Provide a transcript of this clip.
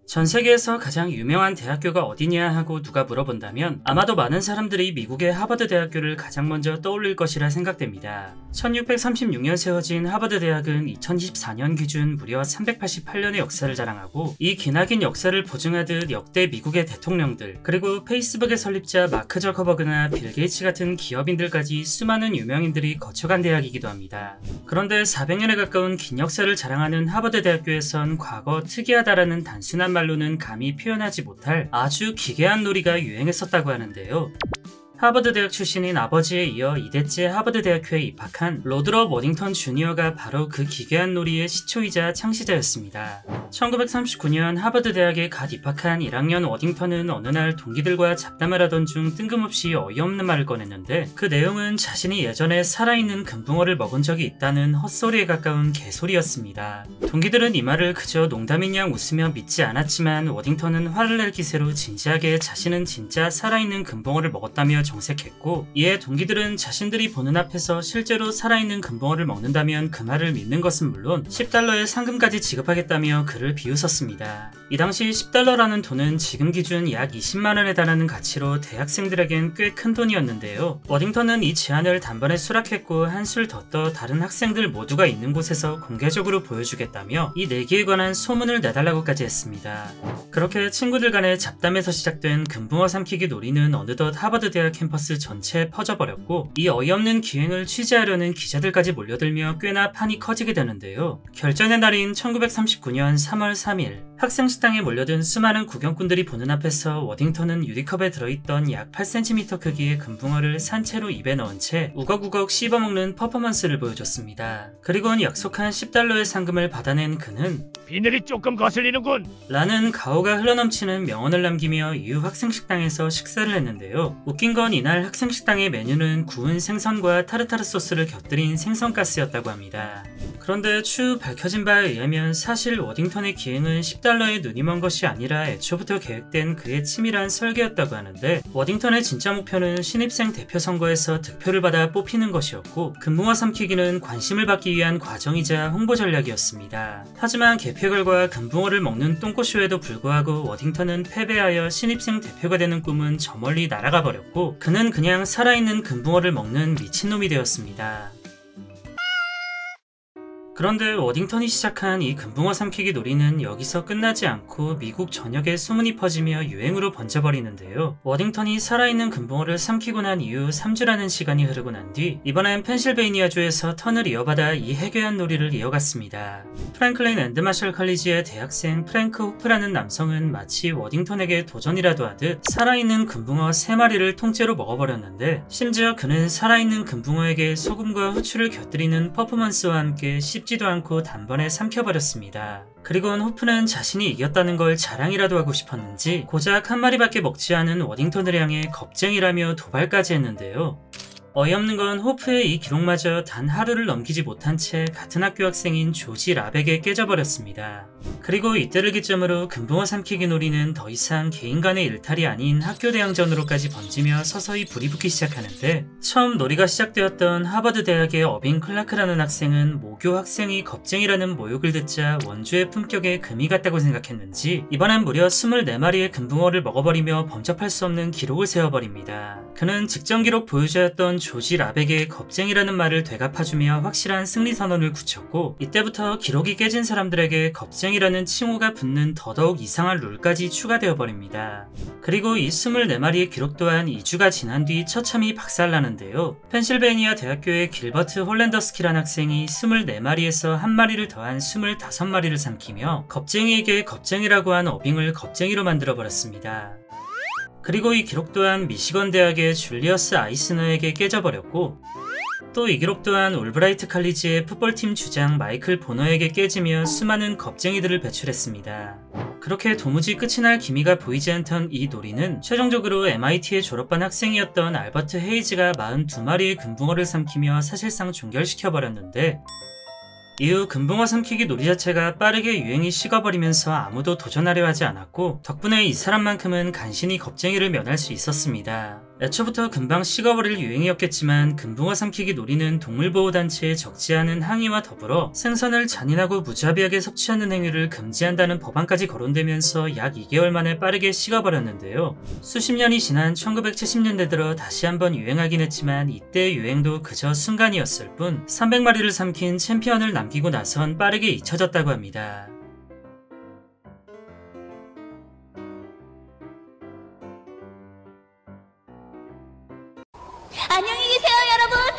전 세계에서 가장 유명한 대학교가 어디냐 하고 누가 물어본다면 아마도 많은 사람들이 미국의 하버드 대학교를 가장 먼저 떠올릴 것이라 생각됩니다. 1636년 세워진 하버드 대학은 2024년 기준 무려 388년의 역사를 자랑하고, 이 기나긴 역사를 보증하듯 역대 미국의 대통령들, 그리고 페이스북의 설립자 마크 저커버그나 빌 게이츠 같은 기업인들까지 수많은 유명인들이 거쳐간 대학이기도 합니다. 그런데 400년에 가까운 긴 역사를 자랑하는 하버드 대학교에선 과거 특이하다라는 단순한 말로는 감히 표현하지 못할 아주 기괴한 놀이가 유행했었다고 하는데요. 하버드 대학 출신인 아버지에 이어 2대째 하버드 대학교에 입학한 로드럽 워딩턴 주니어가 바로 그 기괴한 놀이의 시초이자 창시자였습니다. 1939년 하버드 대학에 갓 입학한 1학년 워딩턴은 어느 날 동기들과 잡담을 하던 중 뜬금없이 어이없는 말을 꺼냈는데, 그 내용은 자신이 예전에 살아있는 금붕어를 먹은 적이 있다는 헛소리에 가까운 개소리였습니다. 동기들은 이 말을 그저 농담인 양 웃으며 믿지 않았지만, 워딩턴은 화를 낼 기세로 진지하게 자신은 진짜 살아있는 금붕어를 먹었다며 정색했고, 이에 동기들은 자신들이 보는 앞에서 실제로 살아있는 금붕어를 먹는다면 그 말을 믿는 것은 물론 $10의 상금까지 지급하겠다며 그를 비웃었습니다. 이 당시 $10라는 돈은 지금 기준 약 20만원에 달하는 가치로 대학생들에겐 꽤 큰 돈이었는데요. 워딩턴은 이 제안을 단번에 수락했고, 한술 더 떠 다른 학생들 모두가 있는 곳에서 공개적으로 보여주겠다며 이 내기에 관한 소문을 내달라고까지 했습니다. 그렇게 친구들 간의 잡담에서 시작된 금붕어 삼키기 놀이는 어느덧 하버드 대학 캠퍼스 전체에 퍼져버렸고, 이 어이없는 기행을 취재하려는 기자들까지 몰려들며 꽤나 판이 커지게 되는데요. 결전의 날인 1939년 3월 3일, 학생식당에 몰려든 수많은 구경꾼들이 보는 앞에서 워딩턴은 유리컵에 들어있던 약 8cm 크기의 금붕어를 산채로 입에 넣은 채 우걱우걱 씹어먹는 퍼포먼스를 보여줬습니다. 그리고는 약속한 $10의 상금을 받아낸 그는 비늘이 조금 거슬리는군 라는 가오가 흘러넘치는 명언을 남기며 이후 학생식당에서 식사를 했는데요. 웃긴 건 이날 학생식당의 메뉴는 구운 생선과 타르타르 소스를 곁들인 생선가스였다고 합니다. 그런데 추후 밝혀진 바에 의하면 사실 워딩턴의 기행은 $10에 눈이 먼 것이 아니라 애초부터 계획된 그의 치밀한 설계였다고 하는데, 워딩턴의 진짜 목표는 신입생 대표 선거에서 득표를 받아 뽑히는 것이었고, 금붕어 삼키기는 관심을 받기 위한 과정이자 홍보 전략이었습니다. 하지만 개표 결과 금붕어를 먹는 똥꼬쇼에도 불구하고 워딩턴은 패배하여 신입생 대표가 되는 꿈은 저 멀리 날아가 버렸고, 그는 그냥 살아있는 금붕어를 먹는 미친놈이 되었습니다. 그런데 워딩턴이 시작한 이 금붕어 삼키기 놀이는 여기서 끝나지 않고 미국 전역에 소문이 퍼지며 유행으로 번져버리는데요. 워딩턴이 살아있는 금붕어를 삼키고 난 이후 3주라는 시간이 흐르고 난 뒤, 이번엔 펜실베이니아주에서 턴을 이어받아 이 해괴한 놀이를 이어갔습니다. 프랭클린 앤드 마셜 컬리지의 대학생 프랭크 호프라는 남성은 마치 워딩턴에게 도전이라도 하듯 살아있는 금붕어 3마리를 통째로 먹어버렸는데, 심지어 그는 살아있는 금붕어에게 소금과 후추를 곁들이는 퍼포먼스와 함께 씹지도 않고 단번에 삼켜버렸습니다. 그리고는 호프는 자신이 이겼다는 걸 자랑이라도 하고 싶었는지 고작 한 마리밖에 먹지 않은 워딩턴을 향해 겁쟁이라며 도발까지 했는데요. 어이없는 건 호프의 이 기록마저 단 하루를 넘기지 못한 채 같은 학교 학생인 조지 라벡에 깨져버렸습니다. 그리고 이때를 기점으로 금붕어 삼키기 놀이는 더 이상 개인 간의 일탈이 아닌 학교 대항전으로까지 번지며 서서히 불이 붙기 시작하는데, 처음 놀이가 시작되었던 하버드 대학의 어빈 클라크라는 학생은 모교 학생이 겁쟁이라는 모욕을 듣자 원주의 품격에 금이 갔다고 생각했는지 이번엔 무려 24마리의 금붕어를 먹어버리며 범접할 수 없는 기록을 세워버립니다. 그는 직전 기록 보유자였던 조지 라벡의 겁쟁이라는 말을 되갚아주며 확실한 승리 선언을 굳혔고, 이때부터 기록이 깨진 사람들에게 겁쟁이라는 칭호가 붙는 더더욱 이상한 룰까지 추가되어 버립니다. 그리고 이 24마리의 기록 또한 2주가 지난 뒤 처참히 박살나는데요. 펜실베이니아 대학교의 길버트 홀랜더스키라는 학생이 24마리에서 한 마리를 더한 25마리를 삼키며 겁쟁이에게 겁쟁이라고 한 어빙을 겁쟁이로 만들어버렸습니다. 그리고 이 기록 또한 미시건 대학의 줄리어스 아이스너에게 깨져버렸고, 또 이 기록 또한 올브라이트 칼리지의 풋볼팀 주장 마이클 보너에게 깨지며 수많은 겁쟁이들을 배출했습니다. 그렇게 도무지 끝이 날 기미가 보이지 않던 이 놀이는 최종적으로 MIT에 졸업한 학생이었던 알버트 헤이즈가 42마리의 금붕어를 삼키며 사실상 종결시켜버렸는데, 이후 금붕어 삼키기 놀이 자체가 빠르게 유행이 식어버리면서 아무도 도전하려 하지 않았고, 덕분에 이 사람만큼은 간신히 겁쟁이를 면할 수 있었습니다. 애초부터 금방 식어버릴 유행이었겠지만 금붕어 삼키기 노리는 동물보호단체의 적지 않은 항의와 더불어 생선을 잔인하고 무자비하게 섭취하는 행위를 금지한다는 법안까지 거론되면서 약 2개월 만에 빠르게 식어버렸는데요. 수십 년이 지난 1970년대 들어 다시 한번 유행하긴 했지만 이때의 유행도 그저 순간이었을 뿐 300마리를 삼킨 챔피언을 남기고 나선 빠르게 잊혀졌다고 합니다. 안녕히 계세요, 여러분!